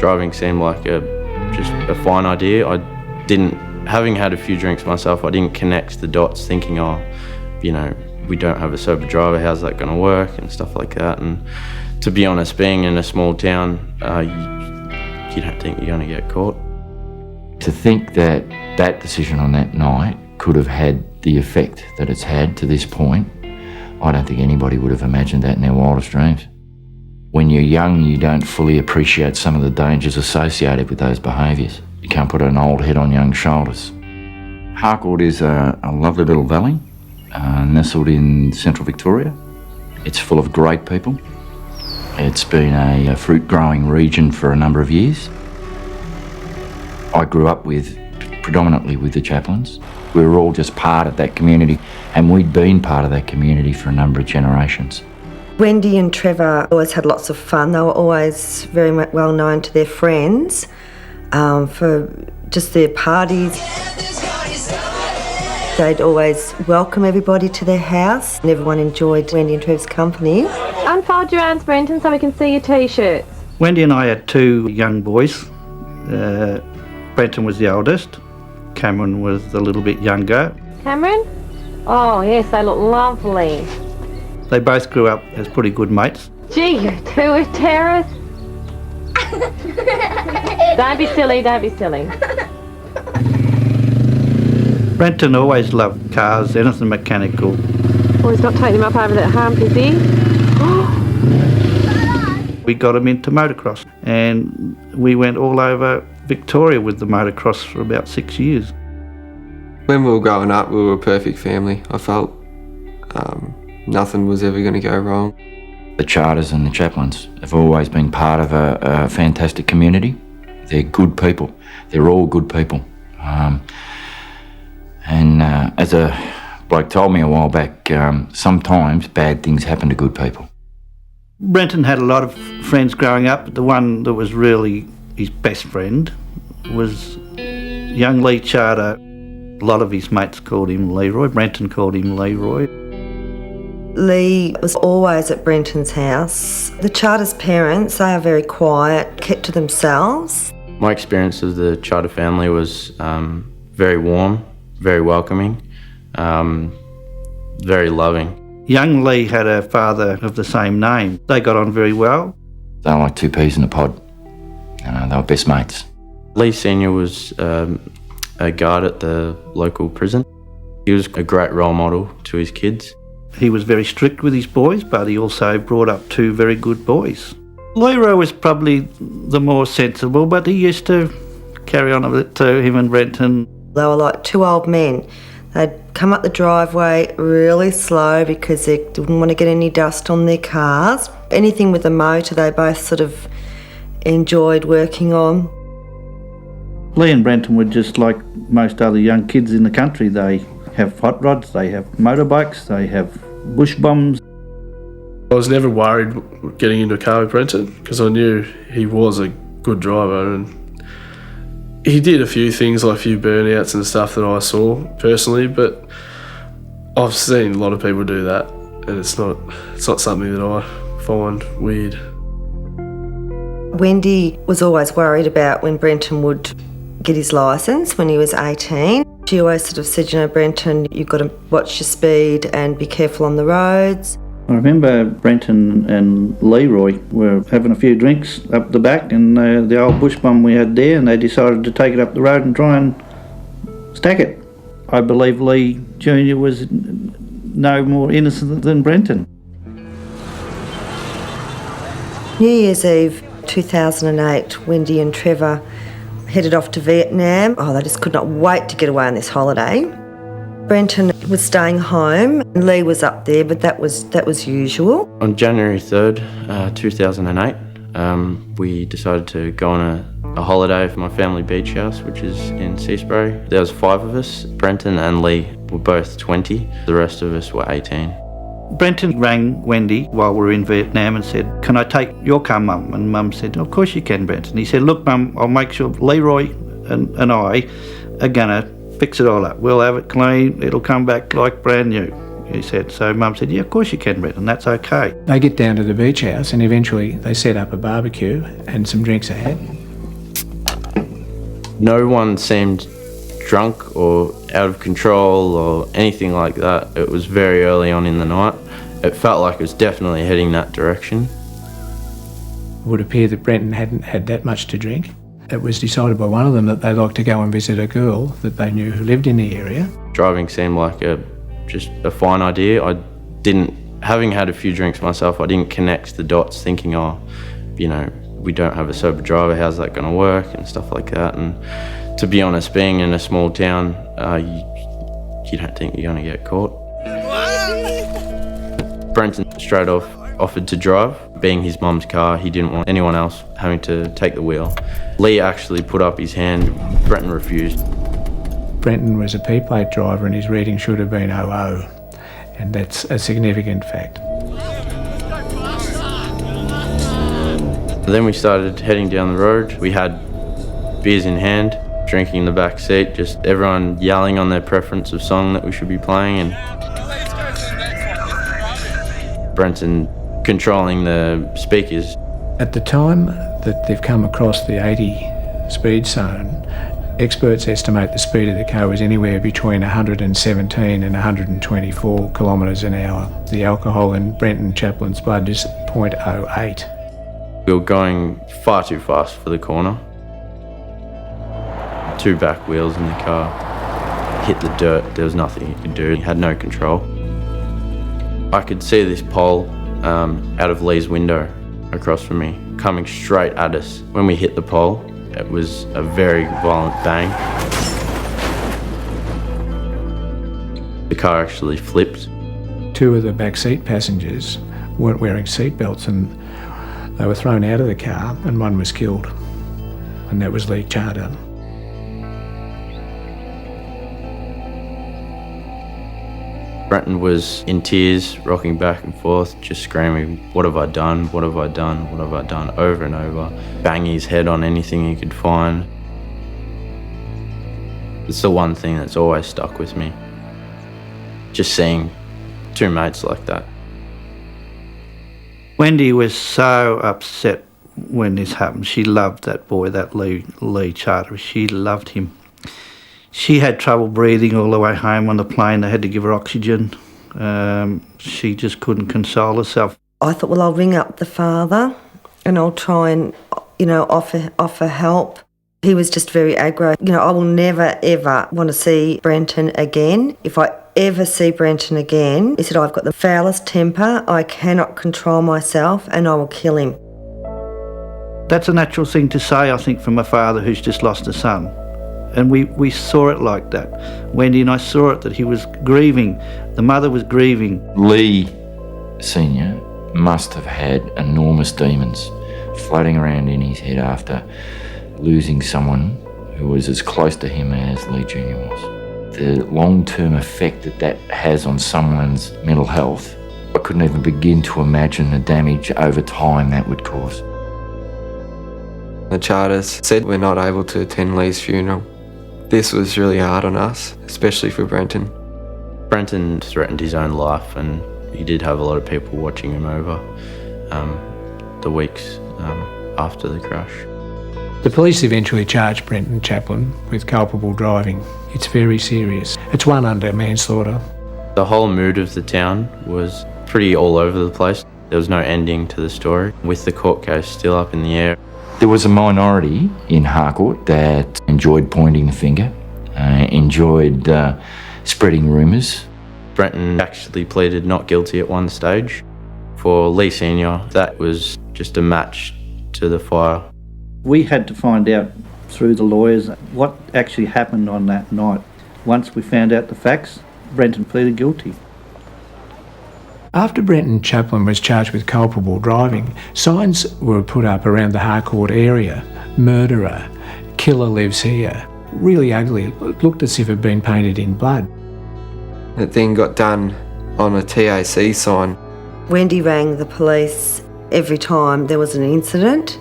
driving seemed like just a fine idea. Having had a few drinks myself, I didn't connect the dots thinking, we don't have a sober driver, how's that going to work and stuff like that. And to be honest, being in a small town, you don't think you're going to get caught. To think that that decision on that night could have had the effect that it's had to this point, I don't think anybody would have imagined that in their wildest dreams. When you're young, you don't fully appreciate some of the dangers associated with those behaviours. You can't put an old head on young shoulders. Harcourt is a lovely little valley, nestled in central Victoria. It's full of great people. It's been a fruit-growing region for a number of years. I grew up predominantly with the Chaplins. We were all just part of that community, and we'd been part of that community for a number of generations. Wendy and Trevor always had lots of fun. They were always very well known to their friends for just their parties. They'd always welcome everybody to their house, and everyone enjoyed Wendy and Trevor's company. Unfold your arms, Brenton, so we can see your T-shirts. Wendy and I had two young boys. Brenton was the oldest. Cameron was a little bit younger. Cameron? Oh, yes, they look lovely. They both grew up as pretty good mates. Gee, you two are terrorists. Don't be silly, don't be silly. Brenton always loved cars, anything mechanical. Oh, he's not taking him up over that hump, is he? We got him into motocross, and we went all over Victoria with the motocross for about 6 years. When we were growing up, we were a perfect family. I felt nothing was ever going to go wrong. The Charters and the Chaplins have always been part of a fantastic community. They're good people. They're all good people. As a bloke told me a while back, sometimes bad things happen to good people. Brenton had a lot of friends growing up. The one that was really his best friend was young Leigh Charter. A lot of his mates called him Leroy. Brenton called him Leroy. Leigh was always at Brenton's house. The Charter's parents, they are very quiet, kept to themselves. My experience of the Charter family was very warm, very welcoming, very loving. Young Leigh had a father of the same name. They got on very well. They were like two peas in a pod. They were best mates. Leigh Sr was a guard at the local prison. He was a great role model to his kids. He was very strict with his boys, but he also brought up two very good boys. Leroy was probably the more sensible, but he used to carry on a bit too, him and Brenton. They were like two old men. They'd come up the driveway really slow because they didn't want to get any dust on their cars. Anything with a motor they both sort of enjoyed working on. Leigh and Brenton were just like most other young kids in the country. They have hot rods, they have motorbikes, they have bush bombs. I was never worried getting into a car with Brenton because I knew he was a good driver, and he did a few things, like a few burnouts and stuff that I saw personally, but I've seen a lot of people do that, and it's not something that I find weird. Wendy was always worried about when Brenton would get his licence when he was 18. She always sort of said, Brenton, you've got to watch your speed and be careful on the roads. I remember Brenton and Leroy were having a few drinks up the back, and the old bush bomb we had there, and they decided to take it up the road and try and stack it. I believe Leigh Jnr was no more innocent than Brenton. New Year's Eve 2008, Wendy and Trevor headed off to Vietnam. They just could not wait to get away on this holiday. Brenton was staying home, and Leigh was up there, but that was usual. On January 3rd, 2008, we decided to go on a holiday for my family beach house, which is in Seasbury. There was 5 of us. Brenton and Leigh were both 20. The rest of us were 18. Brenton rang Wendy while we were in Vietnam and said, "Can I take your car, Mum?" And Mum said, "Of course you can, Brenton." He said, "Look, Mum, I'll make sure Leroy and I are gonna fix it all up. We'll have it clean, it'll come back like brand new," he said. So Mum said, "Yeah, of course you can, Brenton, that's okay." They get down to the beach house, and eventually they set up a barbecue and some drinks are had. No one seemed drunk or out of control or anything like that. It was very early on in the night. It felt like it was definitely heading that direction. It would appear that Brenton hadn't had that much to drink. It was decided by one of them that they'd like to go and visit a girl that they knew who lived in the area. Driving seemed like just a fine idea. Having had a few drinks myself, I didn't connect the dots thinking, we don't have a sober driver, how's that going to work and stuff like that. And to be honest, being in a small town, you don't think you're going to get caught. Brenton straight off offered to drive. Being his mum's car, he didn't want anyone else having to take the wheel. Leigh actually put up his hand. Brenton refused. Brenton was a P-plate driver and his reading should have been 00, and that's a significant fact. Then we started heading down the road. We had beers in hand, drinking in the back seat, just everyone yelling on their preference of song that we should be playing, and Brenton controlling the speakers. At the time that they've come across the 80 speed zone, experts estimate the speed of the car was anywhere between 117 and 124 kilometres an hour. The alcohol in Brenton Chaplin's blood is 0.08. We were going far too fast for the corner. 2 back wheels in the car hit the dirt. There was nothing you could do. He had no control. I could see this pole out of Leigh's window across from me, coming straight at us. When we hit the pole, it was a very violent bang. The car actually flipped. 2 of the back seat passengers weren't wearing seat belts and they were thrown out of the car and 1 was killed, and that was Leigh Charter. Brenton was in tears, rocking back and forth, just screaming, "What have I done? What have I done? What have I done?" over and over, banging his head on anything he could find. It's the one thing that's always stuck with me. Just seeing 2 mates like that. Wendy was so upset when this happened. She loved that boy, that Leigh Charter. She loved him. She had trouble breathing all the way home on the plane. They had to give her oxygen. She just couldn't console herself. I thought, well, I'll ring up the father and I'll try and, offer help. He was just very aggro. I will never, ever want to see Brenton again. If I ever see Brenton again, he said, I've got the foulest temper, I cannot control myself, and I will kill him. That's a natural thing to say, I think, from a father who's just lost a son. And we saw it like that. Wendy and I saw it, that he was grieving. The mother was grieving. Leigh Sr. must have had enormous demons floating around in his head after losing someone who was as close to him as Leigh Jr. was. The long-term effect that has on someone's mental health, I couldn't even begin to imagine the damage over time that would cause. The Charters said we're not able to attend Leigh's funeral. This was really hard on us, especially for Brenton. Brenton threatened his own life, and he did have a lot of people watching him over the weeks after the crash. The police eventually charged Brenton Chaplin with culpable driving. It's very serious. It's 1 under manslaughter. The whole mood of the town was pretty all over the place. There was no ending to the story, with the court case still up in the air. There was a minority in Harcourt that enjoyed pointing the finger, enjoyed spreading rumours. Brenton actually pleaded not guilty at one stage. For Leigh Sr., that was just a match to the fire. We had to find out through the lawyers what actually happened on that night. Once we found out the facts, Brenton pleaded guilty. After Brenton Chaplin was charged with culpable driving, signs were put up around the Harcourt area. Murderer, killer lives here. Really ugly. It looked as if it had been painted in blood. It then got done on a TAC sign. Wendy rang the police every time there was an incident.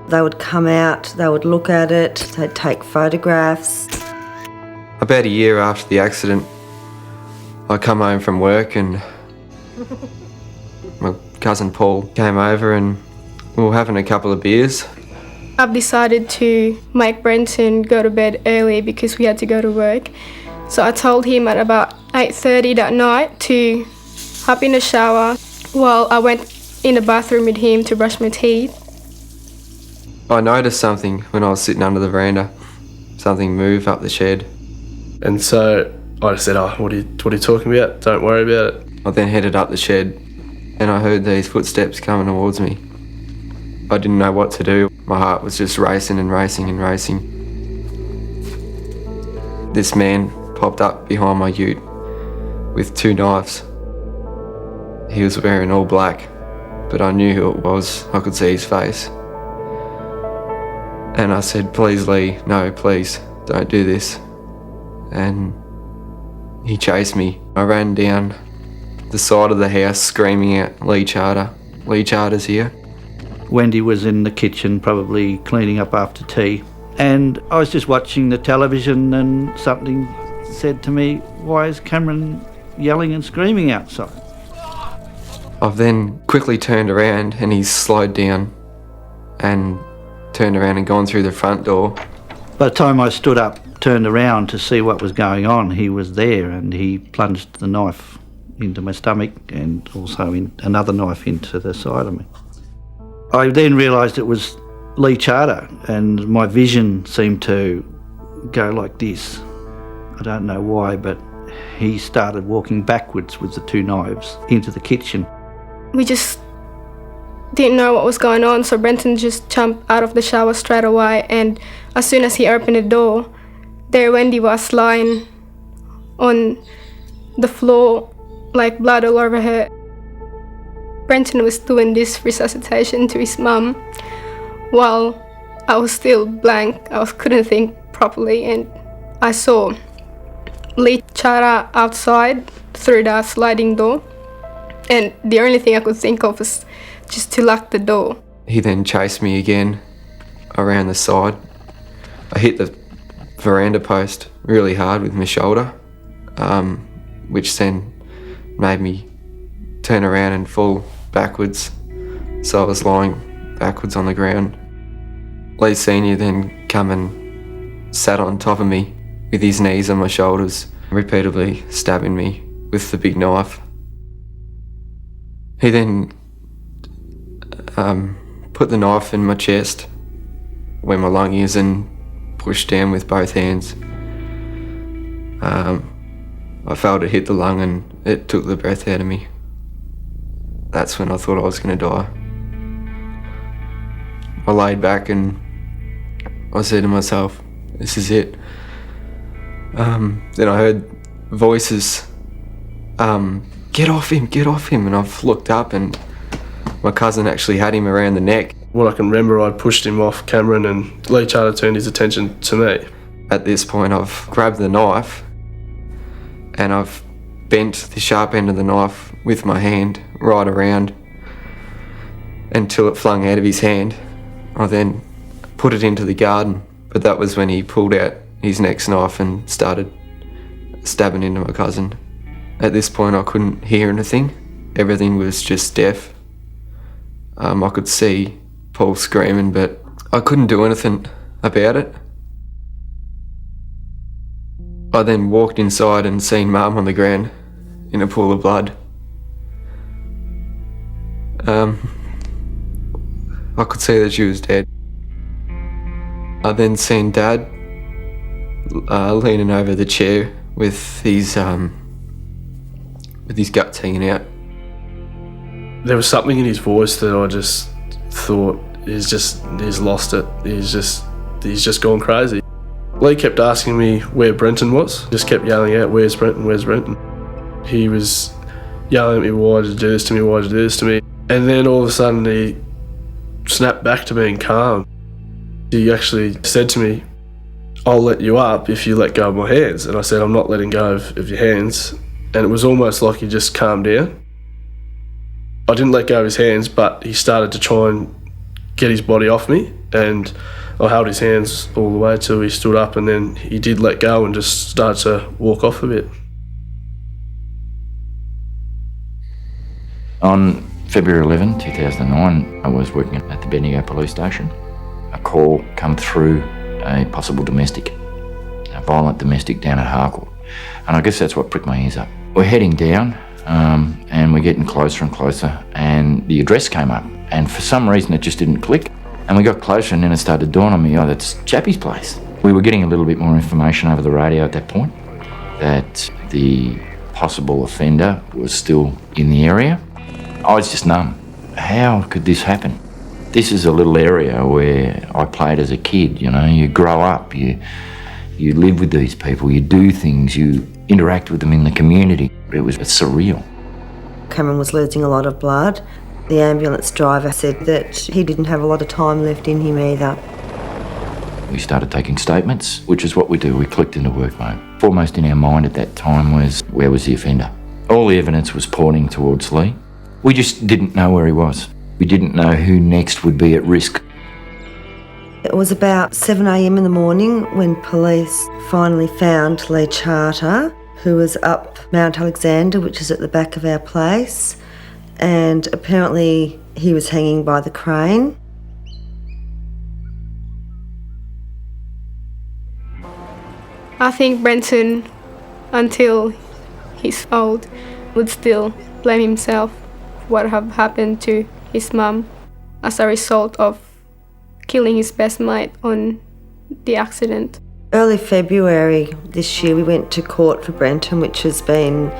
They would come out, they would look at it, they'd take photographs. About a year after the accident, I come home from work and my cousin Paul came over and we were having a couple of beers. I've decided to make Brenton go to bed early because we had to go to work. So I told him at about 8:30 that night to hop in the shower while I went in the bathroom with him to brush my teeth. I noticed something when I was sitting under the veranda. Something move up the shed. And so I just said, what are you talking about? Don't worry about it. I then headed up the shed and I heard these footsteps coming towards me. I didn't know what to do. My heart was just racing and racing and racing. This man popped up behind my ute with 2 knives. He was wearing all black, but I knew who it was. I could see his face. And I said, please Leigh, no, please, don't do this. And he chased me. I ran down the side of the house screaming out, Leigh Charter, Leigh Charter's here. Wendy was in the kitchen probably cleaning up after tea, and I was just watching the television and something said to me, why is Cameron yelling and screaming outside? I've then quickly turned around and he's slowed down and turned around and gone through the front door. By the time I stood up, turned around to see what was going on, he was there and he plunged the knife into my stomach and also another knife into the side of me. I then realised it was Leigh Charter and my vision seemed to go like this. I don't know why, but he started walking backwards with the 2 knives into the kitchen. We just didn't know what was going on, so Brenton just jumped out of the shower straight away, and as soon as he opened the door, there Wendy was lying on the floor, like blood all over her. Brenton was doing this resuscitation to his mum while I was still blank. I couldn't think properly, and I saw Leigh Charter outside through that sliding door, and the only thing I could think of was just to lock the door. He then chased me again around the side. I hit the veranda post really hard with my shoulder, which then made me turn around and fall backwards. So I was lying backwards on the ground. Leigh Sr. then come and sat on top of me with his knees on my shoulders, repeatedly stabbing me with the big knife. He then put the knife in my chest where my lung is and pushed down with both hands. I felt it hit the lung and it took the breath out of me. That's when I thought I was going to die. I laid back and I said to myself, this is it. Then I heard voices, get off him, and I've looked up and my cousin actually had him around the neck. What I can remember, I pushed him off Cameron and Leigh Charter turned his attention to me. At this point I've grabbed the knife and I've bent the sharp end of the knife with my hand right around until it flung out of his hand. I then put it into the garden, but that was when he pulled out his next knife and started stabbing into my cousin. At this point I couldn't hear anything. Everything was just deaf. I could see Paul screaming, but I couldn't do anything about it. I then walked inside and seen Mum on the ground in a pool of blood. I could see that she was dead. I then seen Dad leaning over the chair with his guts hanging out. There was something in his voice that I just thought, he's lost it. He's just gone crazy. Leigh kept asking me where Brenton was. Just kept yelling out, where's Brenton, where's Brenton? He was yelling at me, why did you do this to me, why did you do this to me? And then all of a sudden he snapped back to being calm. He actually said to me, I'll let you up if you let go of my hands. And I said, I'm not letting go of your hands. And it was almost like he just calmed down. I didn't let go of his hands, but he started to try and get his body off me, and I held his hands all the way till he stood up, and then he did let go and just started to walk off a bit. On February 11, 2009, I was working at the Bendigo Police Station. A call come through a possible domestic, a violent domestic down at Harcourt. And I guess that's what pricked my ears up. We're heading down and we're getting closer and closer, and the address came up, and for some reason it just didn't click. And we got closer, and then it started to dawn on me, oh, that's Chappie's place. We were getting a little bit more information over the radio at that point, that the possible offender was still in the area. I was just numb. How could this happen? This is a little area where I played as a kid, you know. You grow up, you live with these people, you do things, you interact with them in the community. It was surreal. Cameron was losing a lot of blood. The ambulance driver said that he didn't have a lot of time left in him either. We started taking statements, which is what we do. We clicked into work mode. Foremost in our mind at that time was, where was the offender? All the evidence was pointing towards Leigh. We just didn't know where he was. We didn't know who next would be at risk. It was about 7 a.m. in the morning when police finally found Leigh Charter, who was up Mount Alexander, which is at the back of our place, and apparently he was hanging by the crane. I think Brenton, until he's old, would still blame himself for what have happened to his mum as a result of killing his best mate on the accident. Early February this year we went to court for Brenton, which has been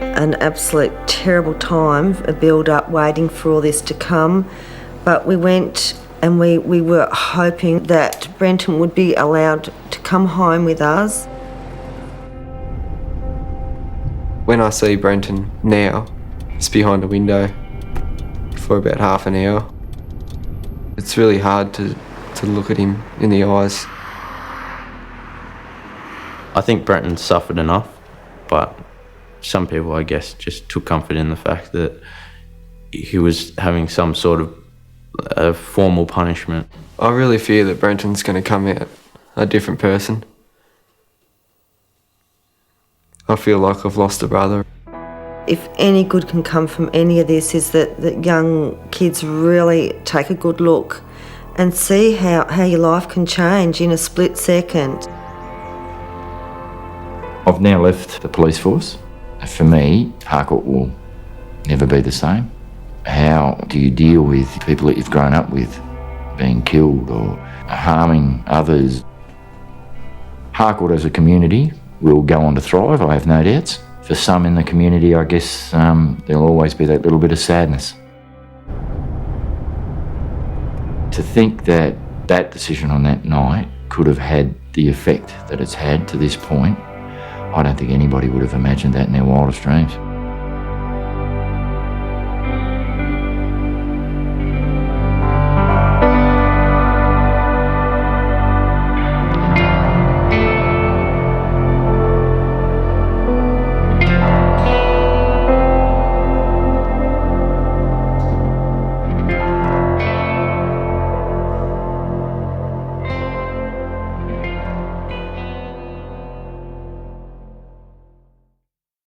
an absolute terrible time, a build-up waiting for all this to come. But we went and we were hoping that Brenton would be allowed to come home with us. When I see Brenton now, it's behind a window for about half an hour. It's really hard to look at him in the eyes. I think Brenton suffered enough, but some people, I guess, just took comfort in the fact that he was having some sort of a formal punishment. I really fear that Brenton's going to come out a different person. I feel like I've lost a brother. If any good can come from any of this is that young kids really take a good look and see how your life can change in a split second. I've now left the police force. For me, Harcourt will never be the same. How do you deal with people that you've grown up with being killed or harming others? Harcourt as a community will go on to thrive, I have no doubts. For some in the community, I guess there'll always be that little bit of sadness. To think that that decision on that night could have had the effect that it's had to this point, I don't think anybody would have imagined that in their wildest dreams.